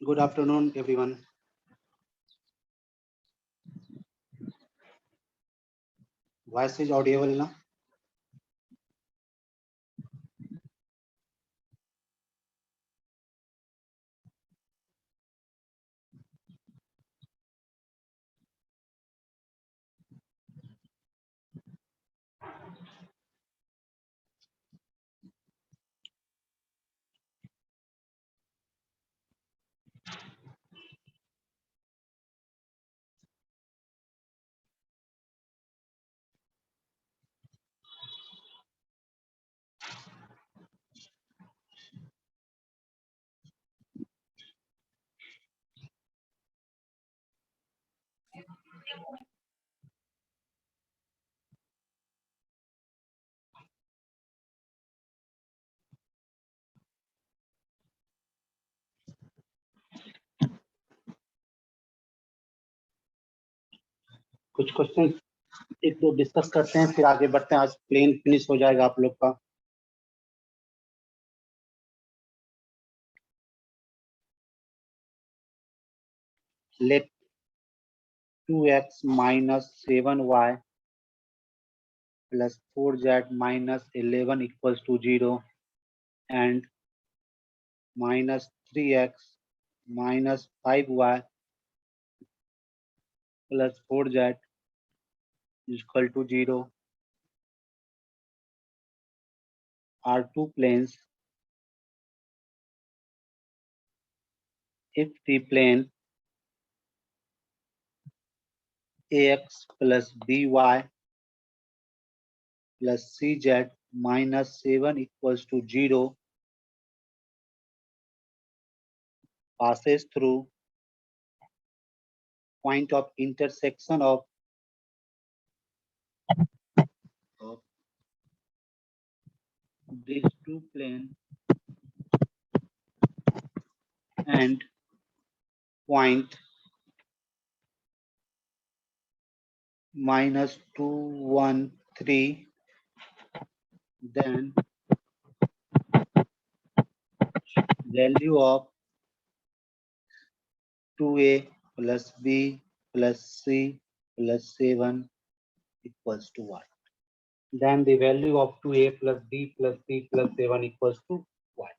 Good afternoon, everyone. Voice is audible now. कुछ question एक दो डिस्कस करते हैं, फिर आगे बढ़ते हैं। आज प्लेन फिनिश हो जाएगा आप लोग का। Let 2x minus 7y plus 4z minus 11 equals to 0 and minus 3x minus 5y plus 4z is equal to 0 are two planes if the plane ax plus by plus cz minus 7 equals to 0 passes through point of intersection of these two planes and point minus 213, then value of 2a plus b plus c plus 7 equals to what? Then the value of 2a plus b plus c plus 7 equals to what?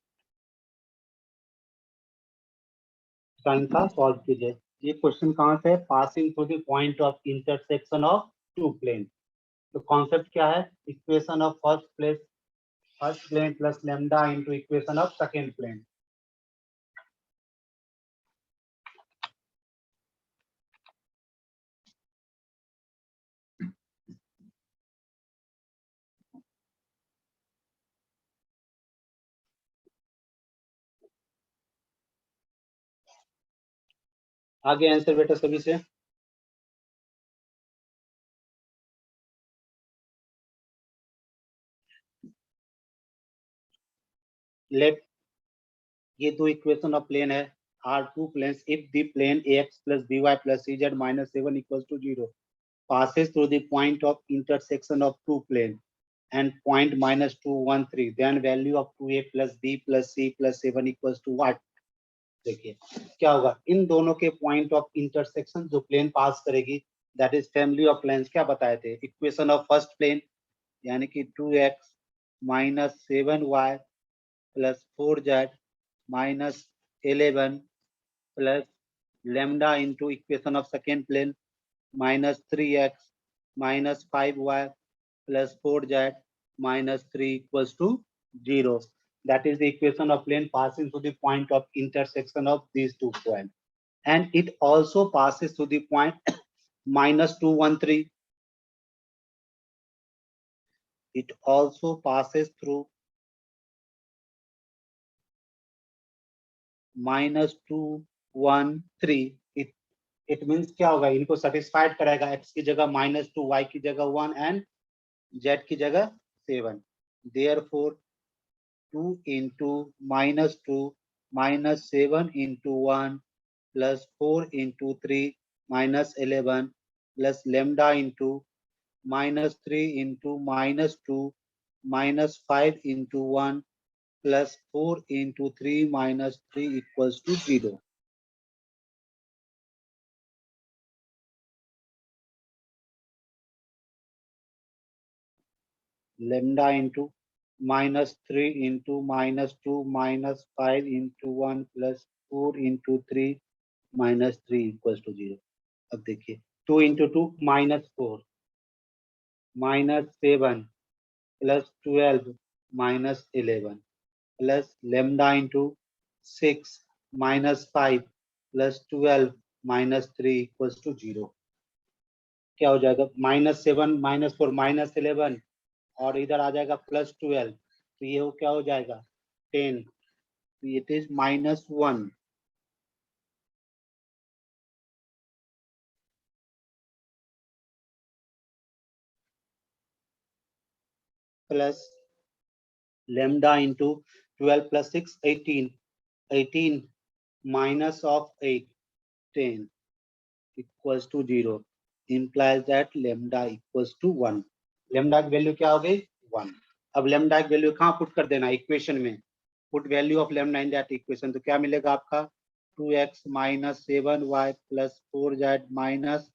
Sign का solve कीजिए। ये question कहाँ से है? Passing through the point of intersection of two plane. तो concept क्या है? Equation of first plane plus lambda into equation of second plane. आगे आंसर बेटा सभी से। लेट ये दो इक्वेशन ऑफ प्लेन है, are two planes if the plane ax plus by plus cz minus 7 equals to 0 passes through the point of intersection of two planes and point minus 213, then value of 2a plus b plus c plus 7 equals to what? देखिए क्या होगा, इन दोनों के point of intersection जो plane pass करेगी that is family of planes. क्या बताए थे? इक्वेशन ऑफ फर्स्ट प्लेन यानी कि 2x minus 7y plus 4z minus 11 plus lambda into equation of second plane minus 3x minus 5y plus 4z minus 3 equals to 0. That is the equation of plane passing through the point of intersection of these two points. And it also passes through the point minus 213. It also passes through minus 213. It means क्या होगा, इनको satisfied करेगा, x की जगह -2, y की जगह 1 and z की जगह 7. Therefore 2 into -2 minus 7 into 1 plus 4 into 3 minus 11 plus lambda into minus 3 into minus 2 minus 5 into 1 plus 4 into 3 minus 3 equals to 0. lambda into -3 into -2 -5 into 1 plus 4 into 3 -3 equals to 0. अब देखिए 2 into 2 -4 -7 plus 12 -11 plus lambda into 6 -5 plus 12 -3 equals to 0. क्या हो जाएगा -7 -4 -11 और इधर आ जाएगा +12 तो ये क्या हो जाएगा 10 it is -1 plus lambda into 12 plus 6 18 18 minus of 8 10 equals to 0 implies that lambda equals to 1 lambda की वैल्यू क्या हो गई 1 अब lambda की वैल्यू कहाँ पुट कर देना इक्वेशन में put value of lambda in that equation तो क्या मिलेगा आपका 2x minus 7y plus 4z minus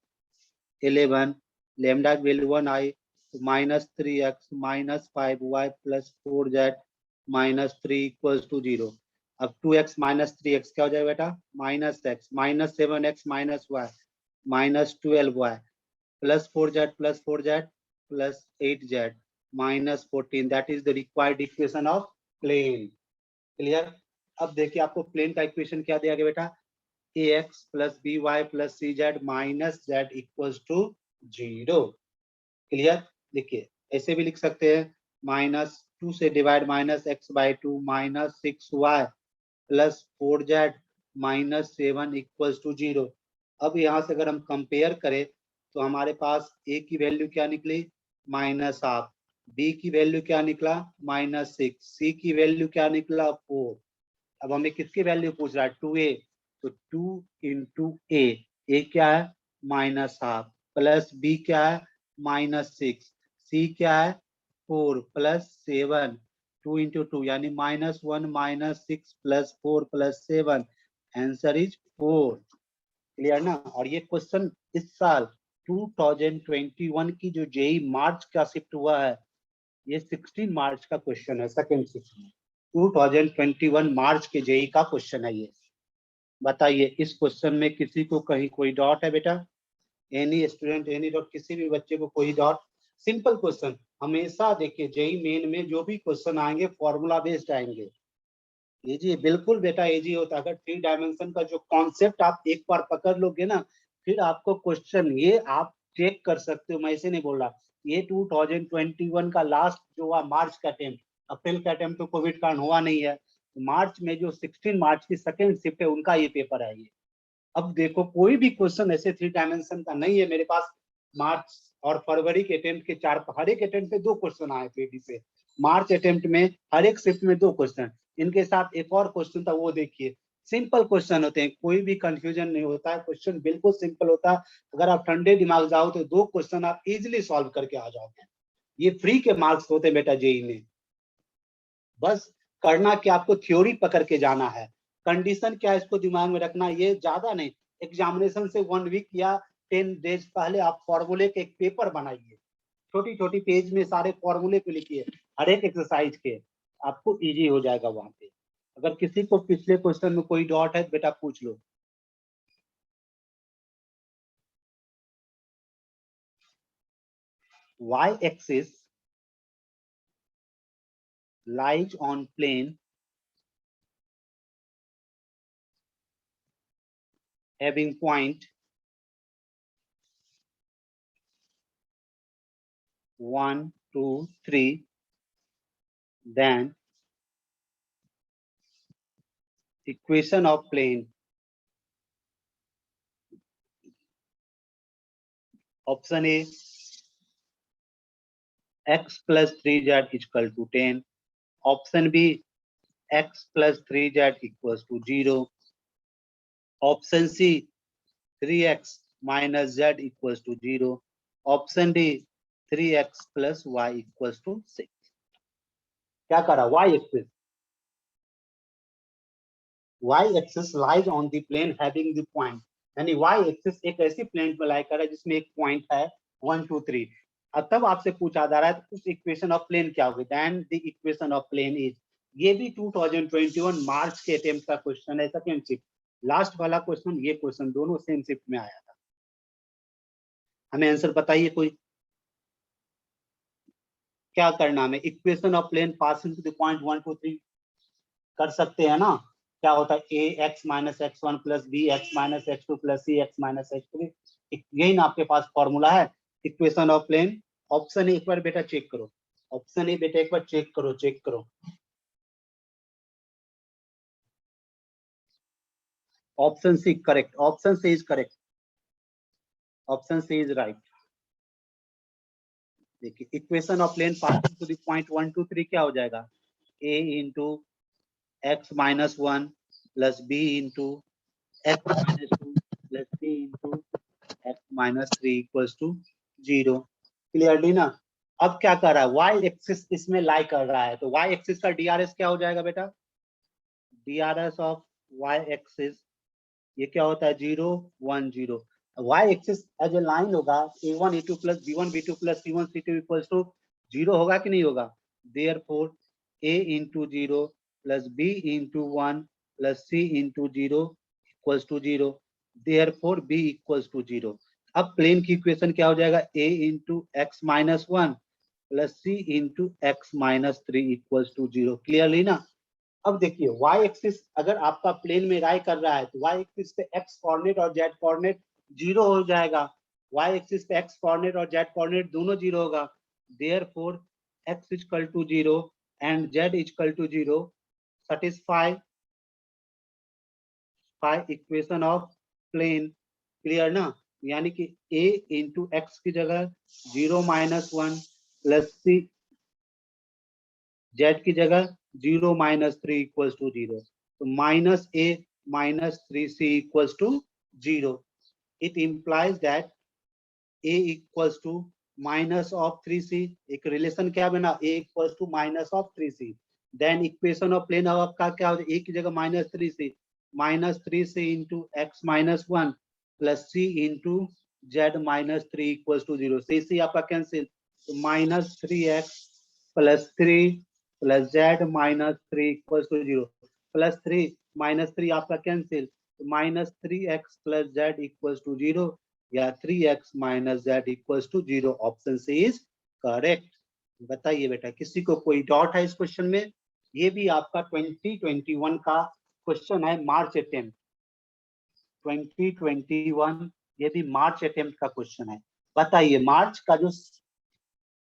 11 lambda की value 1 I -3x -5y plus 4z -3 equals to 0 अब 2x -3x क्या हो जाएगा बेटा -x -7x -y -12y plus 4z plus 8z -14 that is the required equation of plane clear अब देखिए आपको plane का इक्वेशन क्या दिया गया बेटा ax plus by plus cz minus z equals to 0 clear देखिए ऐसे भी लिख सकते हैं -2 से divide -x/2 -6y plus 4z -7 equals to 0 अब यहाँ से अगर हम कंपेयर करें तो हमारे पास a की वैल्यू क्या निकली -हाफ b की वैल्यू क्या निकला -6 c की वैल्यू क्या निकला 4 अब हमें किसकी वैल्यू पूछ रहा है 2a तो 2 इंटू a क्या है -हाफ प्लस b क्या है -6 c क्या है 4 प्लस 7 2 into 2 यानी -1 -6 plus 4 plus 7 answer is 4 clear ना और ये क्वेश्चन इस साल 2021 की जो जेई मार्च का शिफ्ट हुआ है ये 16 मार्च का क्वेश्चन है सेकंड शिफ्ट में 2021 मार्च के जेई का क्वेश्चन है ये बताइए इस क्वेश्चन में किसी को कहीं कोई डाउट है बेटा एनी स्टूडेंट एनी डाउट किसी भी बच्चे को कोई डाउट सिंपल क्वेश्चन हमेशा देखिए जेई मेन में जो भी क्वेश्चन आएंगे फॉर्मूला बेस्ड आएंगे इजी बिल्कुल बेटा इजी होता है अगर 3 डायमेंशन का जो कॉन्सेप्ट आप एक बार पकड़ लोगे ना फिर आपको क्वेश्चन ये आप चेक कर सकते हो मैं ऐसे नहीं बोल रहा ये 2021 का लास्ट जो हुआ मार्च का अटेम्प्ट अप्रैल का अटेम्प्ट तो कोविड कारण हुआ नहीं है मार्च में जो 16 मार्च की सेकेंड शिफ्ट है उनका ये पेपर है ये अब देखो कोई भी क्वेश्चन ऐसे 3 डायमेंशन का नहीं है मेरे पास मार्च और फरवरी के अटेम्प्ट के हर एक अटेम्प्ट पे 2 क्वेश्चन आए थे से मार्च अटेम्प्ट में हर एक शिफ्ट में 2 क्वेश्चन इनके साथ एक और क्वेश्चन था वो देखिए सिंपल क्वेश्चन होते हैं कोई भी कंफ्यूजन नहीं होता है क्वेश्चन बिल्कुल सिंपल होता है अगर आप ठंडे दिमाग जाओ तो 2 क्वेश्चन आप इजिली सॉल्व करके आ जाओगे ये फ्री के मार्क्स होते हैं बेटा जेई में बस करना कि आपको थ्योरी पकड़ के जाना है कंडीशन क्या है इसको दिमाग में रखना ये ज्यादा नहीं एग्जामिनेशन से 1 वीक या 10 डेज पहले आप फॉर्मूले के एक पेपर बनाइए छोटी छोटी पेज में सारे फॉर्मूले को लिखिए हर एक एक्सरसाइज के आपको इजी हो जाएगा वहां पे अगर किसी को पिछले क्वेश्चन में कोई डाउट है तो बेटा पूछ लो y axis lies on plane having point 1 2 3 then equation of plane option A x plus 3z equal to 10 option B x plus 3z equals to 0 option C 3x minus z equals to 0 option D 3x plus y equals to 6 क्या करा y axis lies on the plane having the point यानी y axis एक ऐसी plane पर लाई करा जिसमें एक point है 1 2 3 अब तब आपसे पूछा जा रहा है तो उस इक्वेशन ऑफ प्लेन क्या होगी, then the equation of plane is, ये भी 2021 मार्च के अटेम्प्ट का क्वेश्चन है, सेकंड शिफ्ट, लास्ट वाला क्वेश्चन, ये क्वेश्चन दोनों सेम शिफ्ट में आया था। हमें आंसर बताइए कोई, क्या करना हमें, equation of plane passing to the point 1 2 3 कर सकते हैं ना। क्या होता है, a x minus x one plus b x minus x two plus c x minus x three, यही ना आपके पास फॉर्मूला है equation of plane. Option A एक बार बेटा चेक करो, ऑप्शन ए बेटा एक बार चेक करो, चेक करो। Option C correct, option C is correct, option C is right. देखिए equation of plane passing to the point 1 2 3 क्या हो जाएगा, a into x minus one plus b into x minus two plus C into x minus three equals to 0। Clearly ना। अब क्या कर रहा है, वाई एक्सिस इसमें लाई कर रहा है, तो वाई एक्सिस का डीआरएस क्या हो जाएगा बेटा, डीआरएस ऑफ वाई एक्सिस ये क्या होता है 0 1 0। Y axis as a line होगा, a1 a2 plus b1 b2 plus c1 c2 equals to 0 होगा कि नहीं होगा, therefore a into 0 plus b into 1 plus c into 0 equals to 0, therefore b equals to 0। अब प्लेन की equation क्या हो जाएगा, a into x minus one plus c into x minus three equals to 0। Clearly ना। अब देखिए y axis अगर आपका प्लेन में राय कर रहा है तो y एक्सिस पे x कोऑर्डिनेट और z कोऑर्डिनेट 0 हो जाएगा, y एक्सिस पे x कोऑर्डिनेट और z कोऑर्डिनेट दोनों 0 होगा, therefore x equal to 0 and z equal to 0 satisfy equation of plane. Clear ना। यानी कि a इंटू एक्स की जगह 0 minus one plus C z की जगह 0 माइनस थ्री इक्वल्स टू 0, तो minus A minus three C equals to 0। It implies that a equals to minus of 3c, एक relation क्या बना, a equals to minus of 3c, then equation of plane अब आपका क्या हो जाए, a की जगह minus three C into x minus one plus C into Z minus three equals to 0, C आपका कैंसिल, तो minus three X plus three plus Z minus three equals to 0, plus three minus three आपका cancel, तो minus three X plus Z equals to 0 या 3x minus Z equals to 0, option C is correct. बताइए बेटा किसी को कोई doubt है इस क्वेश्चन में, ये भी आपका 2021 का क्वेश्चन है, मार्च अटेम्प्ट 2021, ये भी मार्च अटेम्प्ट का क्वेश्चन है। बताइए मार्च का जो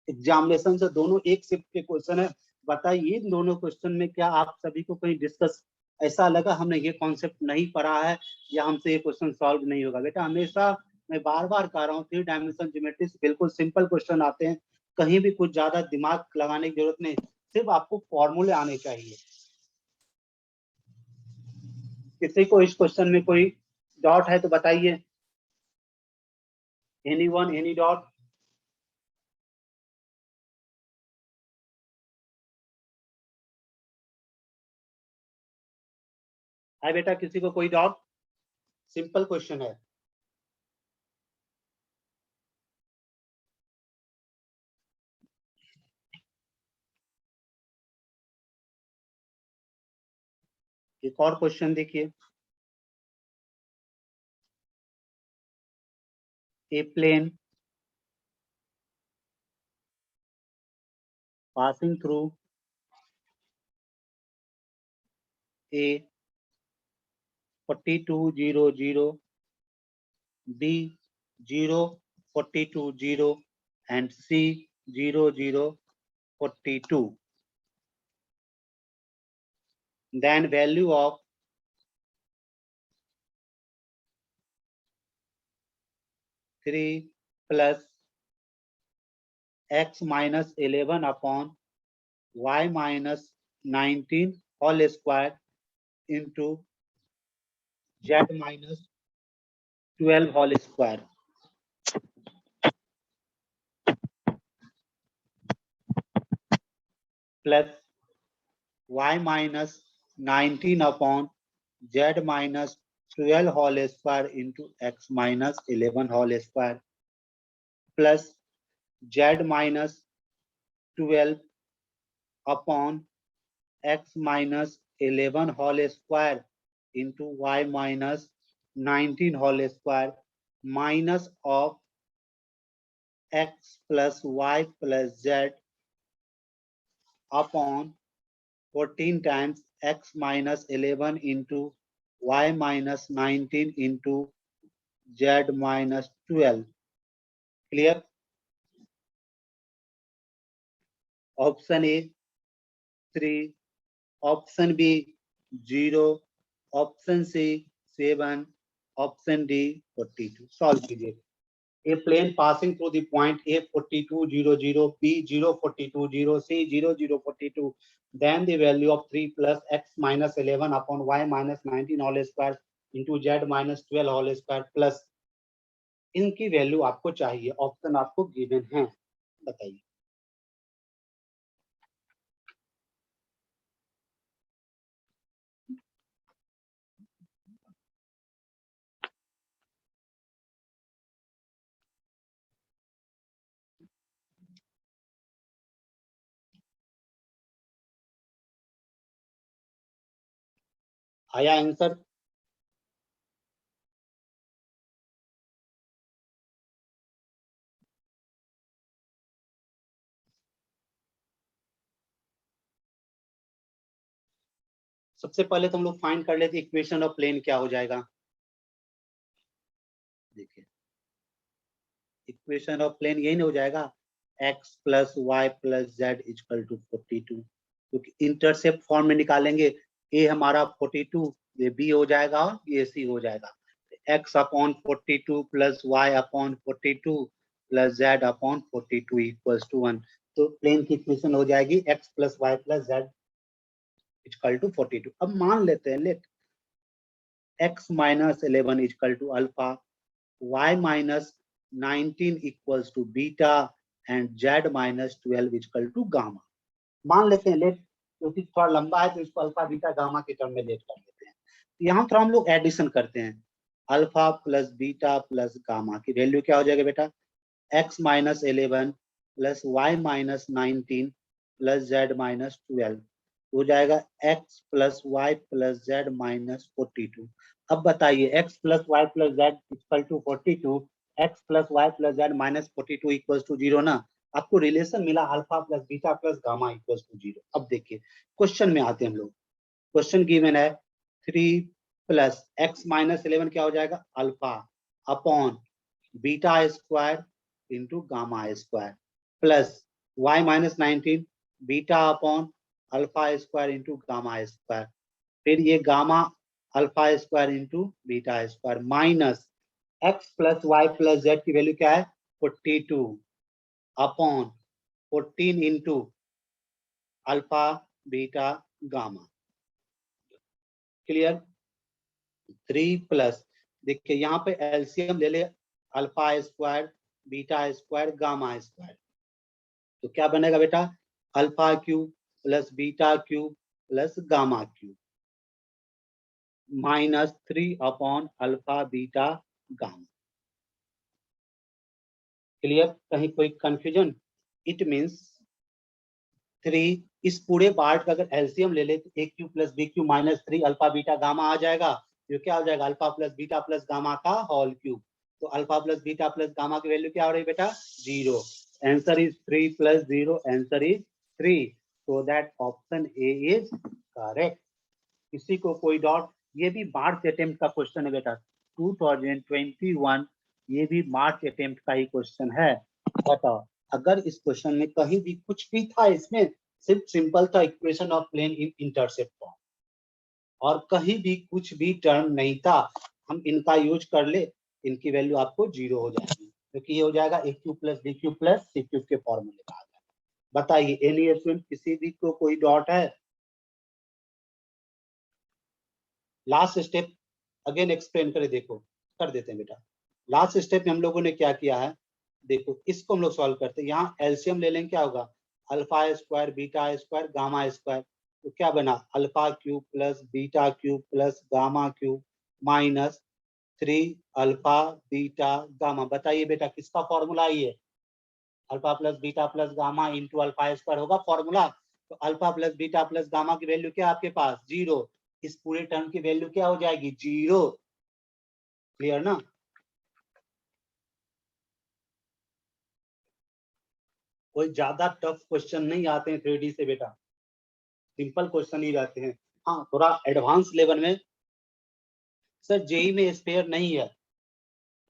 एग्जामिनेशन से दोनों एक शिफ्ट के क्वेश्चन है, बताइए इन दोनों क्वेश्चन में क्या आप सभी को कहीं डिस्कस ऐसा लगा हमने ये कॉन्सेप्ट नहीं पढ़ा है या हमसे ये क्वेश्चन सॉल्व नहीं होगा। बेटा हमेशा मैं बार बार कह रहा हूँ 3 डायमेंशन ज्योमेट्री बिल्कुल सिंपल क्वेश्चन आते हैं, कहीं भी कुछ ज्यादा दिमाग लगाने की जरूरत नहीं, सिर्फ आपको फॉर्मूले आने चाहिए। किसी को इस क्वेश्चन में कोई डाउट है तो बताइए, एनीवन एनी डाउट। है बेटा किसी को कोई डाउट, सिंपल क्वेश्चन है। एक और क्वेश्चन देखिए, ए plane passing through A 4200, B 0 42 and C 0 42, then value of three plus x minus 11 upon y minus 19 whole square into z minus 12 whole square plus y minus 19 upon z minus 12 whole square into x minus 11 whole square plus z minus 12 upon x minus 11 whole square into y minus 19 whole square minus of x plus y plus z upon 14 times x minus 11 into y minus 19 into z minus 12. Clear? Option A 3, option B 0, option C 7, option D 42. Solve कीजिए. A plane passing through the point A 42 0 0, B 0 42 0, C 0 0 42. Then the value of 3 plus x minus 11 upon y minus 19 whole square into z minus 12 whole square plus इनकी value आपको चाहिए. Option आपको given है, बताइए. आया answer? सबसे पहले तो हम लोग फाइंड कर लेते इक्वेशन ऑफ प्लेन क्या हो जाएगा. देखिए इक्वेशन ऑफ प्लेन यही नहीं हो जाएगा, x plus Y plus Z equal to 42. क्योंकि इंटरसेप्ट फॉर्म में निकालेंगे, a हमारा 42, ये b हो जाएगा और ये c हो जाएगा. x upon 42 plus Y upon 42 plus Z upon 42 equals to 1. तो प्लेन की इक्वेशन हो जाएगी x plus Y plus Z equal to 42. अब मान लेते हैं, let x minus 11 equal to alpha, y minus 19 equals to beta and z minus 12 equal to gamma. मान लेते हैं लेट, क्योंकि थोड़ा लंबा है तो इसको अल्फा बीटा गामा के टर्म में लेट कर लेते हैं. यहाँ थोड़ा हम लोग एडिशन करते हैं. Alpha plus beta plus gamma की वैल्यू क्या हो जाएगा बेटा, x minus 11 plus Y minus 19 plus Z minus 12 हो जाएगा x plus Y plus Z minus 42. अब बताइए x plus Y plus Z equal to 42, x plus Y plus Z minus 42 equal to 0 ना. आपको रिलेशन मिला alpha plus beta plus gamma equal to 0. अब देखिए question में आते हैं हम लोग. क्वेश्चन गिवन है 3 प्लस x माइनस 11 क्या हो जाएगा, alpha upon beta square into gamma square plus y minus 19 beta upon alpha square into gamma square, फिर ये gamma alpha square into beta square minus x plus Y plus Z की value क्या है 42 upon 14 into alpha beta gamma. Clear? 3 plus, देखिए यहाँ पे LCM ले ले, alpha square beta square gamma square, तो क्या बनेगा बेटा, alpha cube plus beta cube plus gamma cube minus 3 upon alpha beta gamma. Clear? कहीं कोई कंफ्यूजन? इट मीन्स 3, इस पूरे पार्ट का अगर एलसीएम ले ले तो a cube plus b cube minus 3 alpha beta gamma आ जाएगा. जो क्या हो जाएगा, alpha plus beta plus gamma का होल क्यूब. तो alpha plus beta plus gamma की वैल्यू क्या हो रही है बेटा, 0. Answer is 3 plus 0, answer is 3. So that option A is correct. किसी को कोई डाउट? ये भी मार्च अटेम्प्ट का क्वेश्चन है बेटा, 2021, ये भी मार्च अटेम्प्ट का ही क्वेश्चन है. बताओ अगर इस क्वेश्चन में कहीं भी कुछ भी था, इसमें सिर्फ सिंपल था equation of plane in intercept form, और कहीं भी कुछ भी टर्म नहीं था, हम इनका यूज कर ले, इनकी वैल्यू आपको 0 हो जाएगी, क्योंकि ये हो जाएगा a cube plus b cube plus c cube के फॉर्मूले का. बताइए एनी स्टूडेंट, किसी भी को कोई डाउट है? लास्ट स्टेप अगेन एक्सप्लेन करें, देखो कर देते हैं बेटा. लास्ट स्टेप में हम लोगों ने क्या किया है, देखो इसको हम लोग सॉल्व करते हैं. यहाँ एलसीएम ले लेंगे, क्या होगा, alpha square beta square gamma square, तो क्या बना, alpha cube plus beta cube plus gamma cube minus 3 alpha beta gamma. बताइए बेटा किसका फॉर्मूला है ये, alpha plus beta plus gamma into alpha square होगा फॉर्मूला। तो alpha plus beta plus gamma की वैल्यू क्या है आपके पास 0। इस पूरे टर्म की वैल्यू क्या हो जाएगी 0। क्लियर ना। कोई ज्यादा टफ क्वेश्चन नहीं आते हैं 3D से बेटा, सिंपल क्वेश्चन ही रहते हैं। हाँ थोड़ा एडवांस लेवल में सर जेई में स्पेयर नहीं है,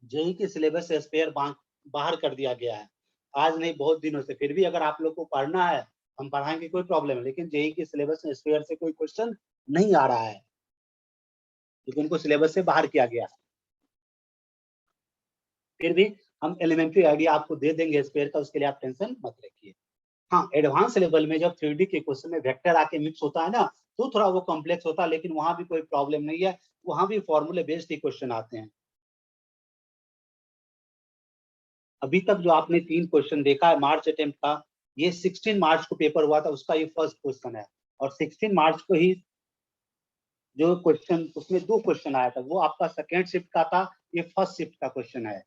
जेई के सिलेबस से स्पेयर बाहर कर दिया गया है, आज नहीं बहुत दिनों से। फिर भी अगर आप लोग को पढ़ना है हम पढ़ाएंगे, कोई प्रॉब्लम है, लेकिन जेई के सिलेबस में स्पेयर से कोई क्वेश्चन नहीं आ रहा है क्योंकि उनको सिलेबस से बाहर किया गया है। फिर भी हम एलिमेंट्री आइडिया आपको दे देंगे स्पेयर का, उसके लिए आप टेंशन मत रखिए। हाँ एडवांस लेवल में जब 3D के क्वेश्चन में वेक्टर आके मिक्स होता है ना तो थोड़ा वो कॉम्प्लेक्स होता है, लेकिन वहां भी कोई प्रॉब्लम नहीं है, वहां भी फॉर्मूले बेस्ड ही क्वेश्चन आते हैं। अभी तक जो आपने 3 क्वेश्चन देखा है मार्च अटेम्प्ट का, ये 16 मार्च को पेपर हुआ था उसका ये फर्स्ट क्वेश्चन है, और 16 मार्च को ही जो क्वेश्चन उसमें 2 क्वेश्चन आया था वो आपका सेकेंड शिफ्ट का था, ये फर्स्ट शिफ्ट का क्वेश्चन है।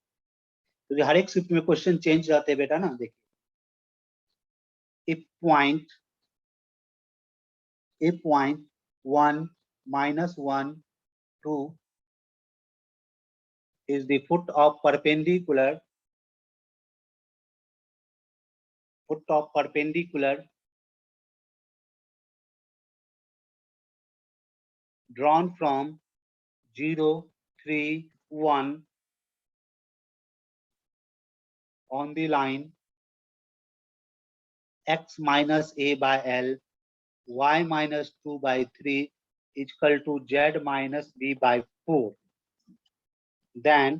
तो हर एक शिफ्ट में क्वेश्चन चेंज रहते हैं बेटा ना। देखिए if point 1 minus 1 2 is the foot of perpendicular drawn from 0 3 1 on the line x minus a by l y minus 2 by 3 is equal to z minus b by 4, then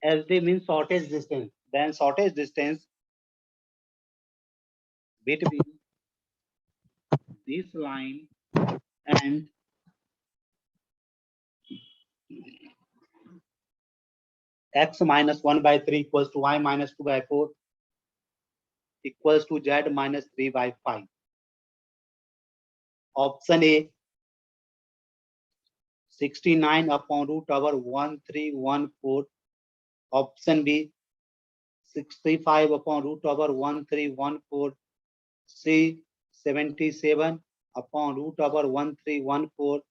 SD means shortest distance, then shortest distance between this line and x minus 1 by 3 equals to y minus 2 by 4 equals to z minus 3 by 5. Option A 69 upon root over 1314. Option B 65 upon root over 1314. C 77 upon root over 1314.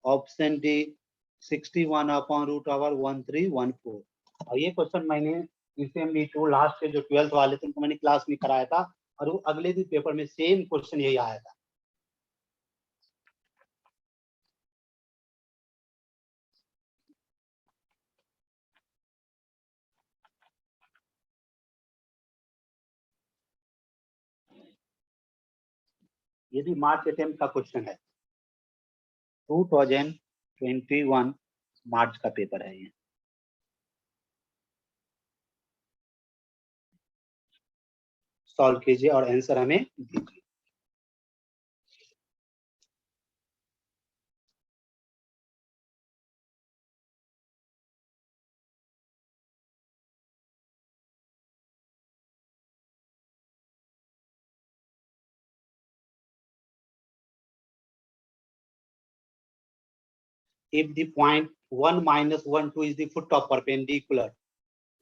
Option D 61 upon root over 1314. और ये question मैंने DCME2 last के जो 12th वाले थे उनको मैंने class में कराया था, और वो अगले दिन पेपर में सेम क्वेश्चन यही आया था। ये भी मार्च अटेम्प्ट का क्वेश्चन है, 2021 मार्च का पेपर है ये। सॉल्व कीजिए और आंसर हमें दीजिए। If the point 1 minus 1 2 is the foot of perpendicular,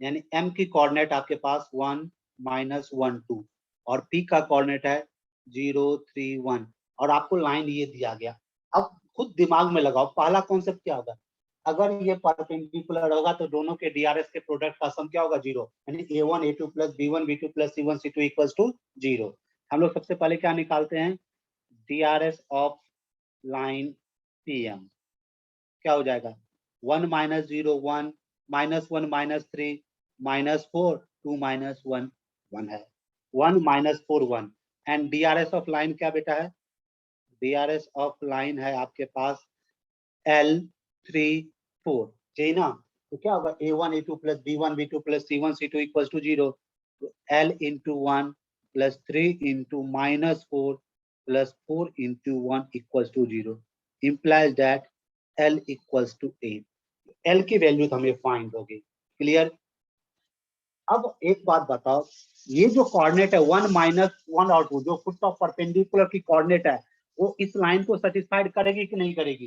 यानी m की कोऑर्डिनेट आपके पास 1 minus 1 2 और p का कोऑर्डिनेट है 0 3 1, और आपको लाइन ये दिया गया। अब खुद दिमाग में लगाओ पहला कॉन्सेप्ट क्या होगा, अगर ये परपेंडिकुलर होगा तो दोनों के डीआरएस के प्रोडक्ट का सम क्या होगा 0, यानी a1 a2 plus b1 b2 plus c1 c2 equals to 0। हम लोग सबसे पहले क्या निकालते हैं, डीआरएस ऑफ लाइन pm क्या हो जाएगा 1 minus 0 1 minus 1 minus 3 minus 4 2 minus 1 1 है, 1 minus 4 1। And DRS of line क्या बेटा है, डीआरएस ऑफ लाइन है आपके पास L 3 4, जी ना। तो क्या होगा a1 a2 plus b1 b2 plus c1 c2 equal to 0। तो L into 1 plus 3 into minus 4 plus 4 into 1 equals to 0, implies that L equals to 8। L की वैल्यू हमें फाइंड होगी। क्लियर। अब एक बात बताओ, ये जो कोऑर्डिनेट है 1 माइनस 1 और 2 जो फुट ऑफ परपेंडिकुलर की कोऑर्डिनेट है वो इस लाइन को सेटिस्फाइड करेगी कि नहीं करेगी,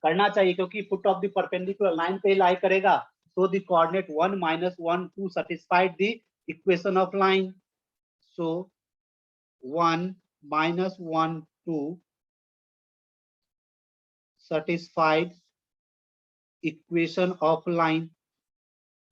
करना चाहिए क्योंकि foot of the perpendicular line पे लाई करेगा। so the coordinate 1 minus 1 2 satisfied the equation of line. So 1 minus 1 2 satisfied equation of line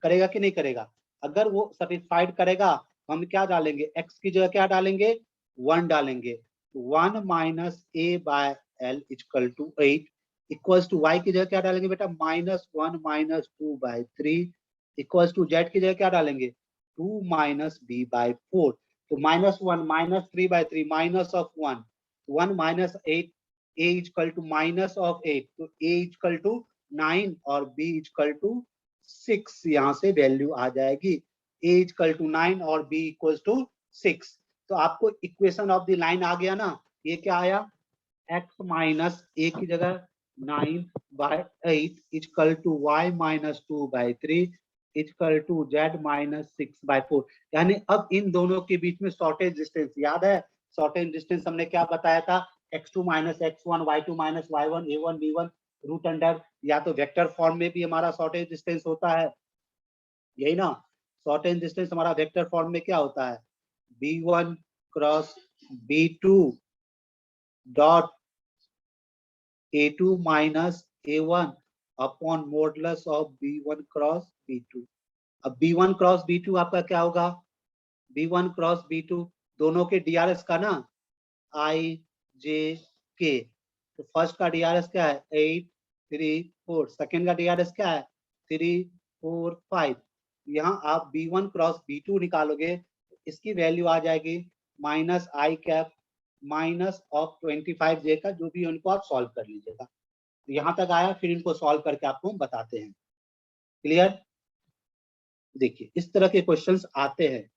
करेगा कि नहीं करेगा? अगर वो satisfied करेगा हम क्या डालेंगे? x की जगह क्या डालेंगे? 1 डालेंगे. 1 minus a by l is equal to 8 equals to y की जगह क्या डालेंगे बेटा? minus 1 minus 2 by 3 equals to z की जगह क्या डालेंगे? 2 minus b by 4. तो minus 1 minus 3 by 3 minus of 1 1 minus 8 a is equal to minus of 8 तो a is equal to 9 और b is equal to 6 यहाँ से वैल्यू आ जाएगी. a is equal to 9 और b equals to 6. तो आपको equation of the line आ गया ना. ये क्या आया? x माइनस a की जगह 9 by 8 is equal to y minus 2 by 3 is equal to z minus 6 by 4. यानी अब इन दोनों के बीच में शॉर्टेज डिस्टेंस याद है? शॉर्टेज डिस्टेंस हमने क्या बताया था? x2 minus x1 y2 minus y1 a1 b1 root under, या तो वेक्टर फॉर्म में भी हमारा शॉर्टेज डिस्टेंस होता है, यही ना? शॉर्टेज डिस्टेंस हमारा वेक्टर फॉर्म में क्या होता है? b1 cross b2 dot a2 minus a1 upon modulus of b1 cross b2. अब b1 क्रॉस b2 आपका क्या होगा? b1 क्रॉस b2 दोनों के डीआरएस का ना i j k. तो फर्स्ट का डीआरएस क्या है? 8 3 4. सेकेंड का डीआरएस क्या है? 3 4 5. यहाँ आप b1 क्रॉस b2 निकालोगे, इसकी वैल्यू आ जाएगी minus I cap minus of 25 जे का, जो भी उनको आप सॉल्व कर लीजिएगा. यहाँ तक आया, फिर इनको सॉल्व करके आपको हम बताते हैं. क्लियर? देखिए इस तरह के क्वेश्चंस आते हैं.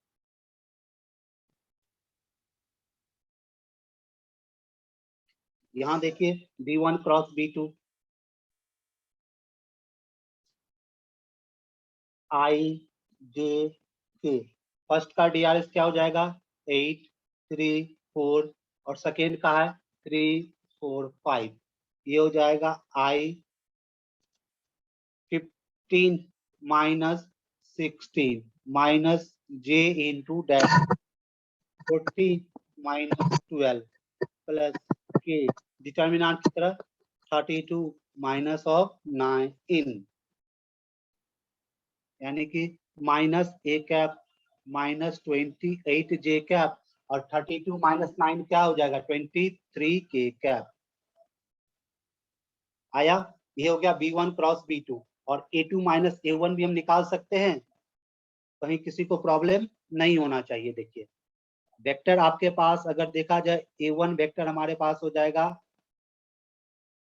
यहाँ देखिए b1 क्रॉस b2 आई जे के. फर्स्ट का डीआरएस क्या हो जाएगा? 8 3 4 और सेकेंड का है 3 4 5. ये हो जाएगा आई 15 minus 16 minus J into dash 40 minus 12 plus के. डिटर्मिनेंट की तरह 32 माइनस ऑफ 9 यानी कि minus A cap minus 28 J cap और 32 माइनस 9 क्या हो जाएगा? 23 के कैप. आया? ये हो गया b1 क्रॉस b2. और a2 माइनस a1 भी हम निकाल सकते हैं, कहीं किसी को प्रॉब्लम नहीं होना चाहिए. देखिए वेक्टर आपके पास अगर देखा जाए a1 वेक्टर हमारे पास हो जाएगा,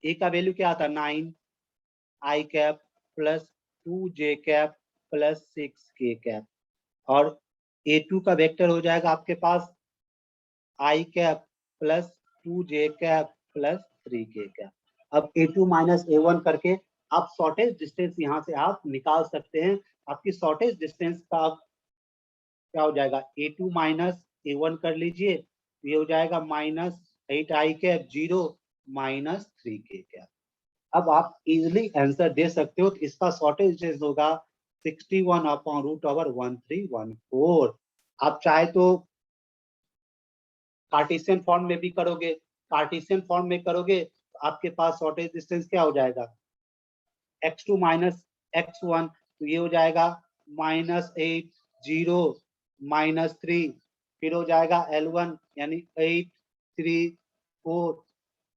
a का वैल्यू क्या आता है? 9 आई कैप प्लस 2 जे कैप प्लस 6 के कैप. और a2 का वेक्टर हो जाएगा आपके पास आई कैप प्लस 2 जे कैप प्लस 3 के कैप. अब a2 माइनस a1 करके आप शॉर्टेज डिस्टेंस यहाँ से आप निकाल सकते हैं. आपकी शॉर्टेज डिस्टेंस का क्या हो जाएगा? a2 माइनस a1 कर लीजिए, ये हो जाएगा माइनस 8 आई कैप 0 माइनस 3 के कैप. अब आप इजिली आंसर दे सकते हो. तो इसका शॉर्टेज डिस्टेंस होगा 61 अपॉन रूट ओवर 1314. आप चाहे तो कार्टेशियन फॉर्म में भी करोगे. कार्टेशियन फॉर्म में करोगे तो आपके पास शॉर्टेज डिस्टेंस क्या हो जाएगा? x2 माइनस x1, तो ये हो जाएगा माइनस 8 0 माइनस 3. फिर हो जाएगा L1 यानी 8 3 4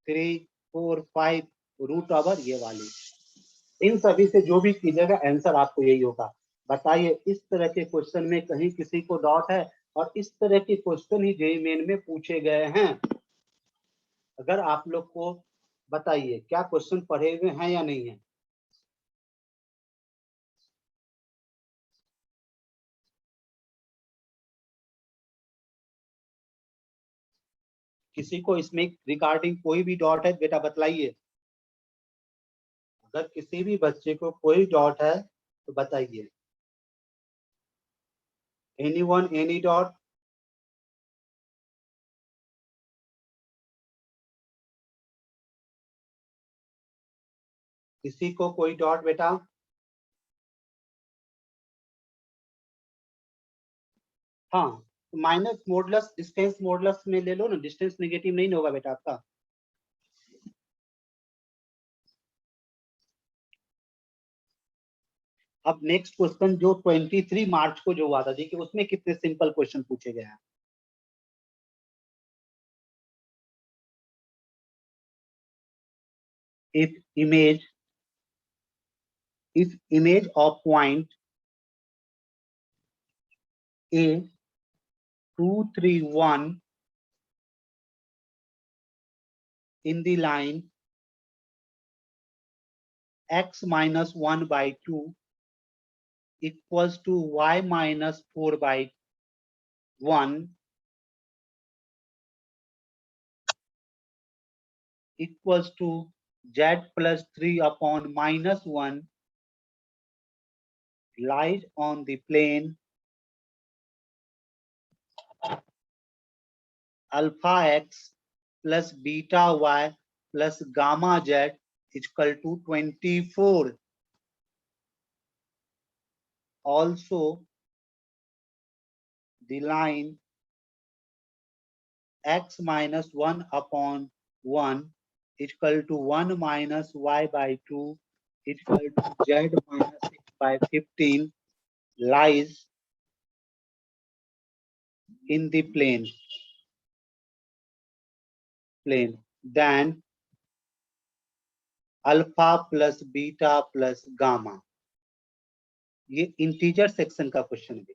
3 4 5 रूट ओवर ये वाली. इन सभी से जो भी कीजिएगा आंसर आपको यही होगा. बताइए इस तरह के क्वेश्चन में कहीं किसी को डाउट है? और इस तरह के क्वेश्चन ही जेईई मेन में पूछे गए हैं. अगर आप लोग को बताइए क्या क्वेश्चन पढ़े हुए हैं या नहीं है? किसी को इसमें रिगार्डिंग कोई भी डाउट है बेटा बतलाइए. अगर किसी भी बच्चे को कोई डाउट है तो बताइए. Anyone any doubt? किसी को कोई डाउट बेटा? हाँ, माइनस मॉडुलस डिस्टेंस मॉडुलस में ले लो ना, डिस्टेंस नेगेटिव नहीं होगा बेटा आपका। अब नेक्स्ट क्वेश्चन जो 23 मार्च को जो हुआ था, देखिए उसमें कितने सिंपल क्वेश्चन पूछे गए हैं। if image if image of point A231 in the line x minus 1 by 2 equals to y minus 4 by 1 equals to z plus 3 upon minus 1 lies on the plane alpha x plus beta y plus gamma z is equal to 24. Also, the line x minus 1 upon 1 is equal to 1 minus y by 2 is equal to z minus 6 by 15 lies in the plane. Then alpha plus beta plus gamma. ये integer section का question है।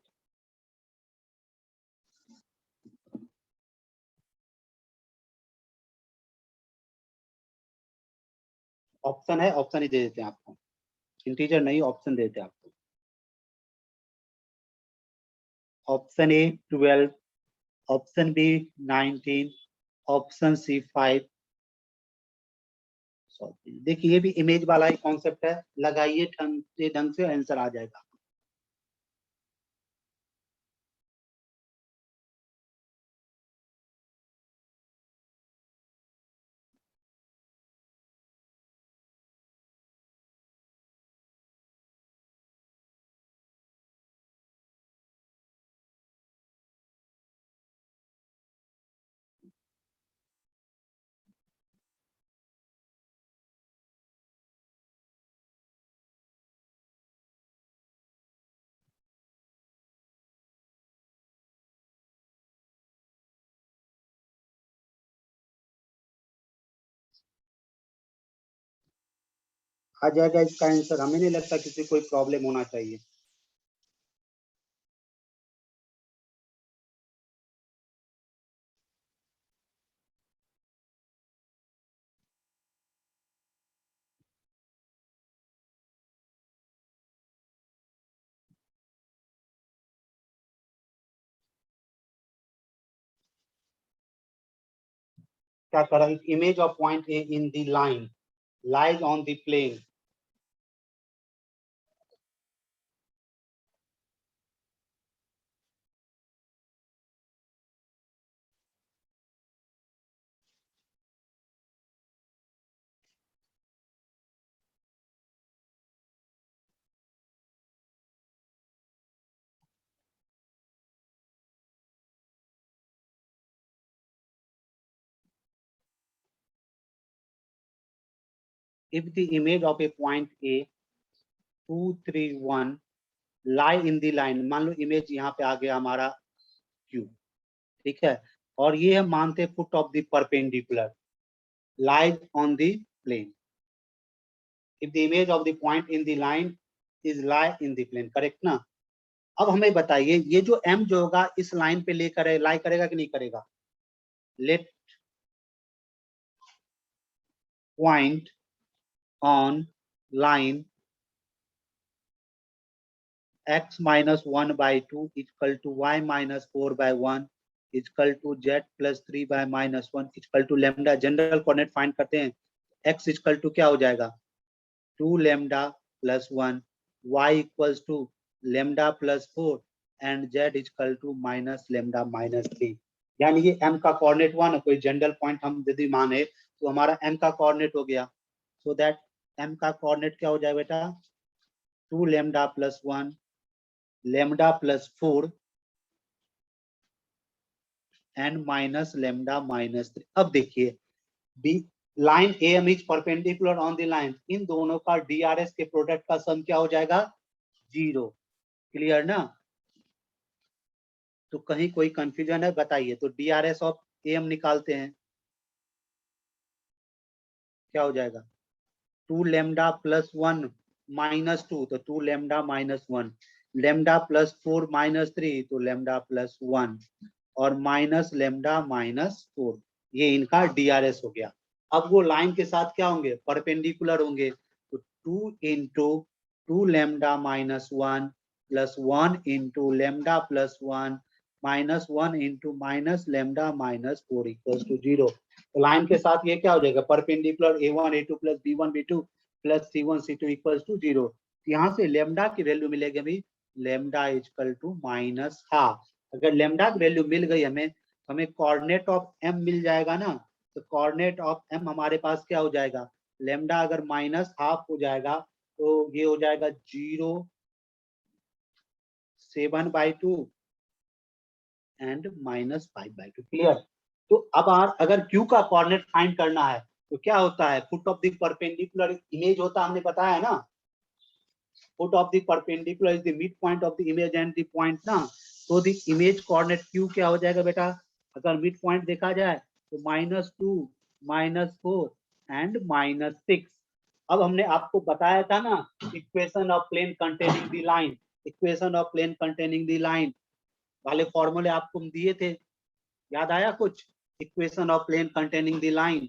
Option है, option ही दे देते हैं आपको, integer नहीं ऑप्शन देते हैं आपको। Option A 12, option B 19, option C 5। देखिए ये भी इमेज वाला ही कॉन्सेप्ट है, लगाइए ढंग से आंसर आ जाएगा। आ जाएगा इसका आंसर, हमें नहीं लगता किसी कोई प्रॉब्लम होना चाहिए। क्या करा, image of point A in the line lies on the plane. If the image of a point A 231 lie in the line, मान लो इमेज यहाँ पे आ गया हमारा Q, ठीक है, और ये हम मानते हैं foot of the perpendicular lies on the plane. If the image of the point in the line is lie in the plane, correct ना। अब हमें बताइए ये जो M जो होगा इस लाइन पे लेकर लाई करेगा कि नहीं करेगा। Let point on line x minus 1 by 2 is equal to y minus 4 by 1 is equal to z plus 3 by minus 1 is equal to lambda। General coordinate find करते हैं, x is equal to क्या हो जाएगा 2 lambda plus 1, y equals to lambda plus 4 and z is equal to minus lambda minus 3। यानी ये m का coordinate हुआ ना, कोई जनरल पॉइंट हम यदि माने तो हमारा m का कोऑर्डिनेट हो गया, सो दैट m का कोऑर्डिनेट क्या हो जाए बेटा 2 lambda plus 1 lambda plus 4 and minus lambda minus 3। अब देखिए the line AM is perpendicular on the line, इन दोनों का DRS के प्रोडक्ट का सम क्या हो जाएगा 0। क्लियर ना? तो कहीं कोई कंफ्यूजन है बताइए। तो DRS ऑफ AM निकालते हैं, क्या हो जाएगा 2 लेमडा प्लस 1 माइनस 2, तो 2 lambda minus 1, lambda plus 4 minus 3, तो लेमडा प्लस 1, और माइनस लेमडा माइनस 4। ये इनका DRS हो गया। अब वो लाइन के साथ क्या होंगे परपेंडिकुलर होंगे, तो 2 into 2 lambda minus 1 plus 1 into lambda plus 1 minus 1 into minus lambda minus 4 equals to 0। तो लाइन के साथ ये क्या हो जाएगा perpendicular A1 A2 plus B1 B2 plus C1 C2 equals to 0। यहाँ से लेमडा की वैल्यू मिलेगी अभी lambda equal to minus half. अगर लेमडा की वैल्यू मिल गई हमें कोऑर्डिनेट ऑफ m मिल जाएगा ना। तो कोऑर्डिनेट ऑफ m हमारे पास क्या हो जाएगा, लेमडा अगर माइनस हाफ हो जाएगा तो ये हो जाएगा 0 7/2 एंड माइनस 5/2। क्लियर? तो अब अगर Q का कोऑर्डिनेट फाइंड करना है तो क्या होता है, foot of the perpendicular image होता है, हमने बताया है ना। Foot of the perpendicular is the mid point of the image and the point ना। तो द इमेज कोऑर्डिनेट Q क्या हो जाएगा बेटा, अगर मिड पॉइंट देखा जाए तो -2 -4 एंड -6। अब हमने आपको बताया था ना equation of plane containing the line, equation of plane containing the line वाले फॉर्मूले आपको हम दिए थे, याद आया कुछ? Equation of plane containing the line,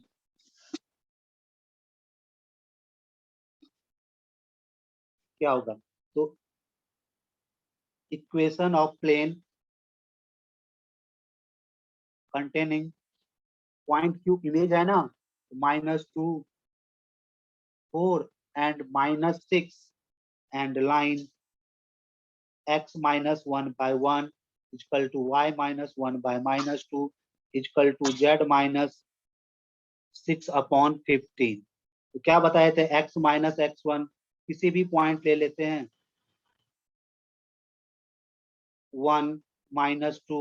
क्या होगा? तो equation of plane containing point Q image है ना, -2 4 and -6 and line x minus 1 by 1 is equal to y minus 1 by -2 is equal to z minus 6/15। तो क्या बताए थे, x माइनस x1 किसी भी पॉइंट ले लेते हैं, 1 -2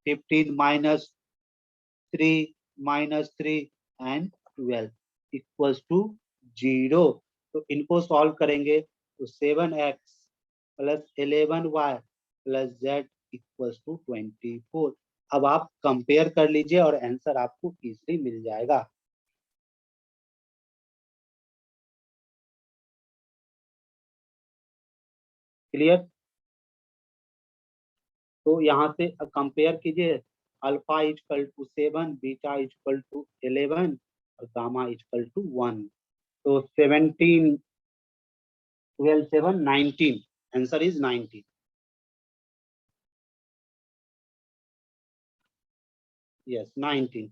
15 -3 एंड 12 इक्वल्स टू 0। तो इनको सॉल्व करेंगे तो 7x plus 11y plus z equals to 24। अब आप कंपेयर कर लीजिए और आंसर आपको इजीली मिल जाएगा। क्लियर? तो यहाँ से कंपेयर कीजिए, alpha equal to 7, beta equal to 11 और गामा इक्वल टू 1। तो 17 12 7 19, answer is 19। Yes 19,